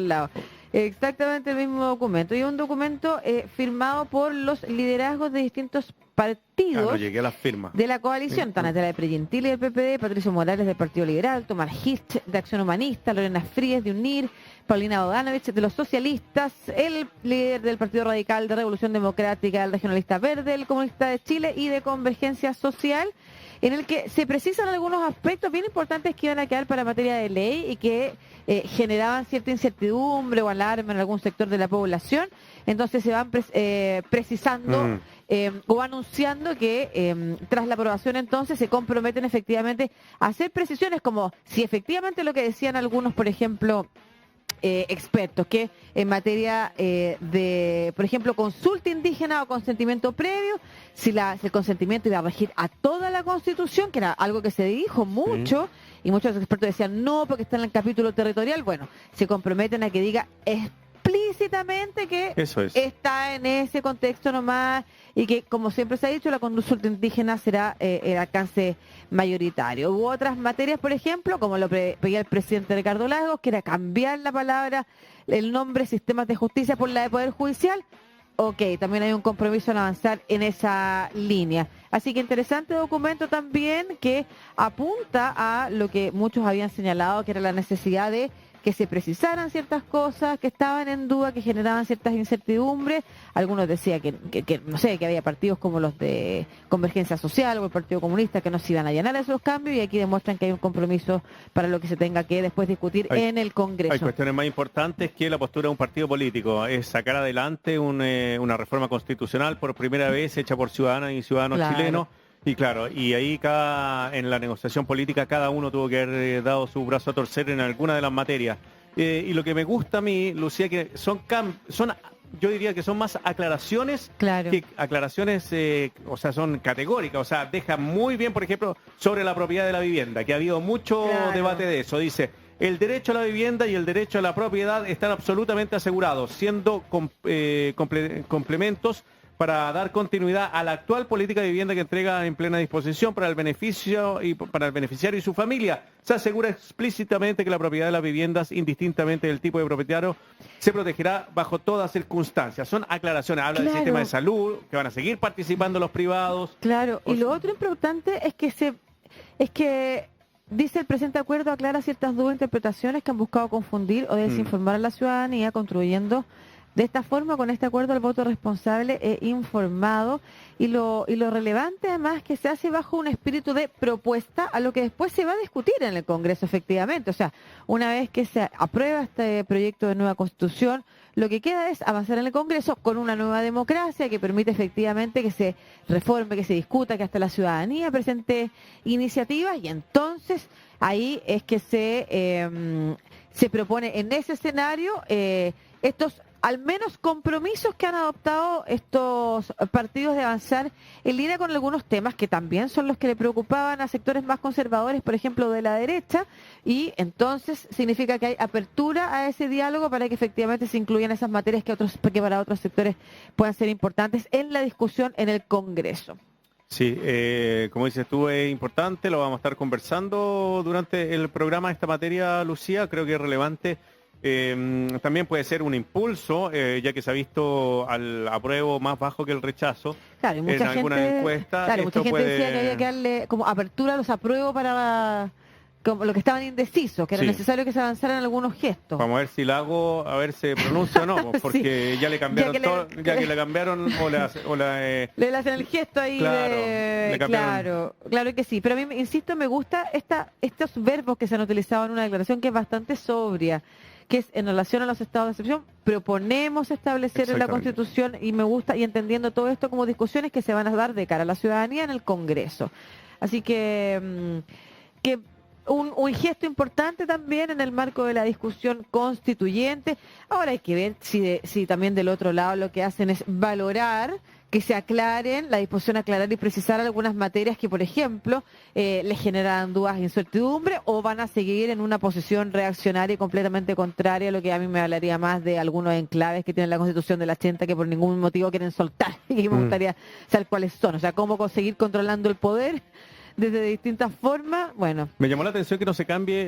lado. Exactamente el mismo documento. Y un documento firmado por los liderazgos de distintos partidos no llegué a las firmas. de la coalición. Están de la de Preyentili del PPD, Patricio Morales del Partido Liberal, Tomás Hitch de Acción Humanista, Lorena Fríes de UNIR, Paulina Bodanovich de los Socialistas, el líder del Partido Radical de Revolución Democrática, el Regionalista Verde, el Comunista de Chile y de Convergencia Social, en el que se precisan algunos aspectos bien importantes que iban a quedar para materia de ley y que generaban cierta incertidumbre o alarma en algún sector de la población. Entonces se van precisando o anunciando que tras la aprobación entonces se comprometen efectivamente a hacer precisiones como si efectivamente lo que decían algunos, por ejemplo, expertos, que en materia de, por ejemplo, consulta indígena o consentimiento previo, si el consentimiento iba a regir a toda la Constitución, que era algo que se dijo mucho, y muchos expertos decían no, porque está en el capítulo territorial. Bueno, se comprometen a que diga explícitamente que está en ese contexto nomás y que, como siempre se ha dicho, la consulta indígena será el alcance mayoritario. Hubo otras materias, por ejemplo, como lo pedía el presidente Ricardo Lagos, que era cambiar la palabra, el nombre sistemas de justicia por la de Poder Judicial. Ok, también hay un compromiso en avanzar en esa línea. Así que interesante documento también que apunta a lo que muchos habían señalado, que era la necesidad de que se precisaran ciertas cosas que estaban en duda, que generaban ciertas incertidumbres. Algunos decían que no sé, que había partidos como los de Convergencia Social o el Partido Comunista que no se iban a llenar esos cambios, y aquí demuestran que hay un compromiso para lo que se tenga que después discutir en el Congreso. Hay cuestiones más importantes que la postura de un partido político. Es sacar adelante una reforma constitucional por primera vez hecha por ciudadanas y ciudadanos chilenos. Y claro, y ahí en la negociación política cada uno tuvo que haber dado su brazo a torcer en alguna de las materias. Y lo que me gusta a mí, Lucía, que yo diría que son más aclaraciones que aclaraciones, o sea, son categóricas. O sea, dejan muy bien, por ejemplo, sobre la propiedad de la vivienda, que ha habido mucho debate de eso. Dice, el derecho a la vivienda y el derecho a la propiedad están absolutamente asegurados, siendo complementos para dar continuidad a la actual política de vivienda que entrega en plena disposición para el beneficiario y su familia. Se asegura explícitamente que la propiedad de las viviendas, indistintamente del tipo de propietario, se protegerá bajo todas circunstancias. Son aclaraciones, habla del sistema de salud, que van a seguir participando los privados. Claro, y lo otro importante es que dice el presente acuerdo aclara ciertas dudas e interpretaciones que han buscado confundir o desinformar a la ciudadanía, contribuyendo de esta forma, con este acuerdo, el voto responsable e informado, y lo relevante además que se hace bajo un espíritu de propuesta a lo que después se va a discutir en el Congreso efectivamente. O sea, una vez que se aprueba este proyecto de nueva Constitución, lo que queda es avanzar en el Congreso con una nueva democracia que permite efectivamente que se reforme, que se discuta, que hasta la ciudadanía presente iniciativas, y entonces ahí es que se propone en ese escenario estos al menos compromisos que han adoptado estos partidos de avanzar en línea con algunos temas que también son los que le preocupaban a sectores más conservadores, por ejemplo, de la derecha, y entonces significa que hay apertura a ese diálogo para que efectivamente se incluyan esas materias que para otros sectores puedan ser importantes en la discusión en el Congreso. Sí, como dices tú, es importante, lo vamos a estar conversando durante el programa, esta materia, Lucía, creo que es relevante. También puede ser un impulso, ya que se ha visto al apruebo más bajo que el rechazo. Claro, y mucha en algunas encuestas. Claro, mucha gente decía que había que darle como apertura a los apruebos para como lo que estaban indecisos, que era necesario que se avanzaran algunos gestos. Vamos a ver si la hago, a ver si pronuncia o no, porque ya le cambiaron ya que le cambiaron le hacen el gesto ahí. Claro que sí, pero a mí, insisto, me gusta estos verbos que se han utilizado en una declaración que es bastante sobria, que es en relación a los estados de excepción, proponemos establecer en la Constitución, y me gusta, y entendiendo todo esto como discusiones que se van a dar de cara a la ciudadanía en el Congreso. Así que un gesto importante también en el marco de la discusión constituyente. Ahora hay que ver si también del otro lado lo que hacen es valorar que se aclaren, la disposición a aclarar y precisar algunas materias que, por ejemplo, les generan dudas e incertidumbre, o van a seguir en una posición reaccionaria y completamente contraria a lo que a mí me hablaría más de algunos enclaves que tiene la Constitución del 80 que por ningún motivo quieren soltar, y que me gustaría saber cuáles son. O sea, cómo conseguir controlando el poder desde distintas formas. Bueno, Me llamó la atención que no se cambie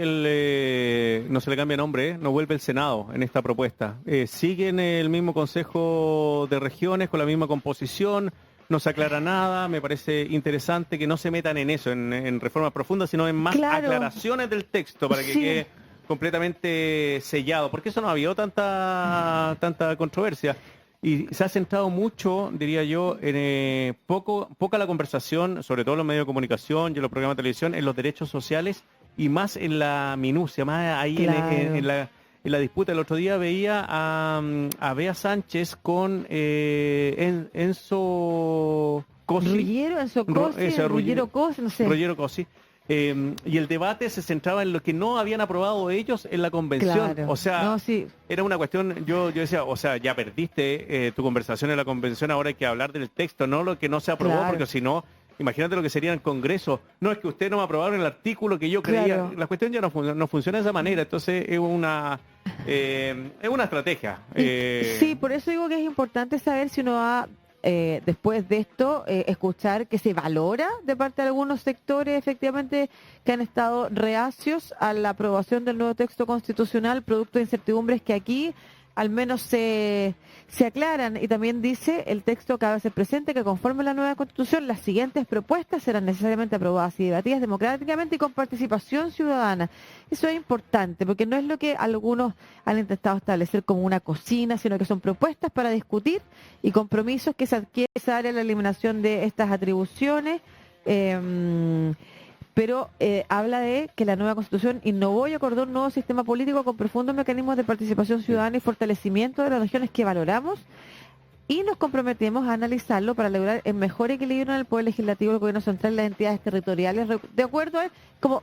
no se le cambie nombre, no vuelve el Senado en esta propuesta. Siguen el mismo Consejo de Regiones con la misma composición, no se aclara nada. Me parece interesante que no se metan en eso, en reformas profundas, sino en más aclaraciones del texto para que quede completamente sellado, porque eso no ha habido tanta controversia. Y se ha centrado mucho, diría yo, en poca la conversación, sobre todo en los medios de comunicación y en los programas de televisión, en los derechos sociales y más en la minucia, más ahí en la disputa. El otro día veía a Bea Sánchez con Enzo Cosi. Ruggiero Cosi, no sé. Ruggiero Cosi. Y el debate se centraba en lo que no habían aprobado ellos en la convención. Claro. O sea, era una cuestión, yo decía, o sea, ya perdiste tu conversación en la convención, ahora hay que hablar del texto, no lo que no se aprobó, porque si no, imagínate lo que sería en el Congreso. No, es que ustedes no me aprobaron el artículo que yo creía. La cuestión ya no funciona de esa manera, entonces es una estrategia. Sí, por eso digo que es importante saber si uno va... después de esto, escuchar que se valora de parte de algunos sectores efectivamente que han estado reacios a la aprobación del nuevo texto constitucional, producto de incertidumbres que aquí al menos se aclaran. Y también dice el texto que hace presente que conforme a la nueva constitución las siguientes propuestas serán necesariamente aprobadas y debatidas democráticamente y con participación ciudadana. Eso es importante porque no es lo que algunos han intentado establecer como una cocina, sino que son propuestas para discutir y compromisos que se adquiere necesaria la eliminación de estas atribuciones. Pero habla de que la nueva Constitución innovó y acordó un nuevo sistema político con profundos mecanismos de participación ciudadana y fortalecimiento de las regiones que valoramos y nos comprometemos a analizarlo para lograr el mejor equilibrio en el Poder Legislativo, el Gobierno Central y las entidades territoriales, de acuerdo a como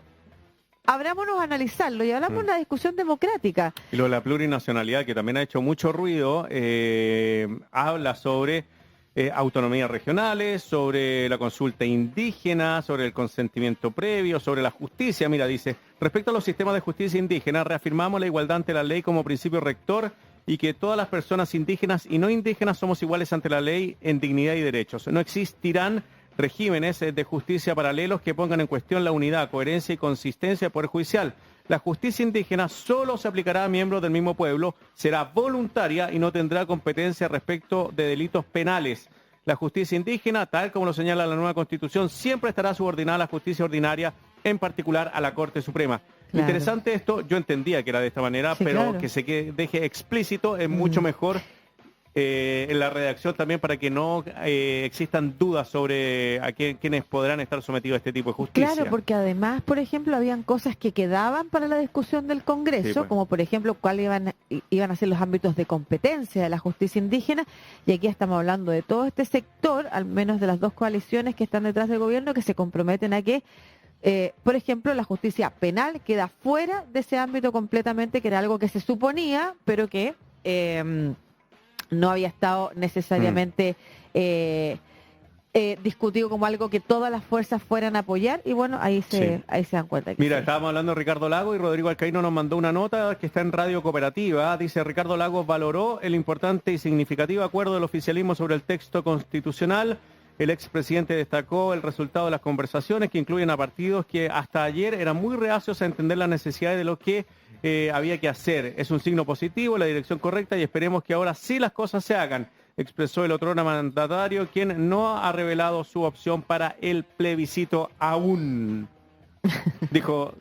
abrámonos a analizarlo y hablamos de una discusión democrática. Y lo de la plurinacionalidad, que también ha hecho mucho ruido, habla sobre... autonomías regionales, sobre la consulta indígena, sobre el consentimiento previo, sobre la justicia. Mira, dice, respecto a los sistemas de justicia indígena, reafirmamos la igualdad ante la ley como principio rector y que todas las personas indígenas y no indígenas somos iguales ante la ley en dignidad y derechos. No existirán regímenes de justicia paralelos que pongan en cuestión la unidad, coherencia y consistencia del Poder Judicial. La justicia indígena solo se aplicará a miembros del mismo pueblo, será voluntaria y no tendrá competencia respecto de delitos penales. La justicia indígena, tal como lo señala la nueva Constitución, siempre estará subordinada a la justicia ordinaria, en particular a la Corte Suprema. Claro. Interesante esto, yo entendía que era de esta manera, pero que se deje explícito es mucho mejor. En la redacción también para que no existan dudas sobre a quienes podrán estar sometidos a este tipo de justicia. Claro, porque además, por ejemplo, habían cosas que quedaban para la discusión del Congreso, como por ejemplo cuáles iban a ser los ámbitos de competencia de la justicia indígena, y aquí estamos hablando de todo este sector, al menos de las dos coaliciones que están detrás del gobierno, que se comprometen a que por ejemplo, la justicia penal queda fuera de ese ámbito completamente, que era algo que se suponía, pero que no había estado necesariamente discutido como algo que todas las fuerzas fueran a apoyar, y bueno, ahí se dan cuenta. Mira, estábamos hablando de Ricardo Lagos y Rodrigo Alcaíno nos mandó una nota que está en Radio Cooperativa. Dice, Ricardo Lagos valoró el importante y significativo acuerdo del oficialismo sobre el texto constitucional. El expresidente destacó el resultado de las conversaciones que incluyen a partidos que hasta ayer eran muy reacios a entender las necesidades de lo que había que hacer. Es un signo positivo, la dirección correcta y esperemos que ahora sí las cosas se hagan, expresó el otrora mandatario, quien no ha revelado su opción para el plebiscito aún. Dijo,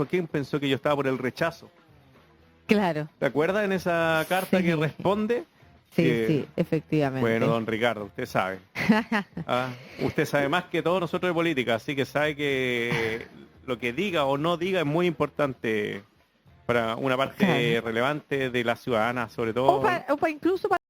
¿quién pensó que yo estaba por el rechazo? Claro. ¿Te acuerdas en esa carta que responde? Sí, efectivamente. Bueno, don Ricardo, usted sabe. Usted sabe más que todos nosotros de política, así que sabe que lo que diga o no diga es muy importante para una parte relevante de la ciudadana, sobre todo. O incluso para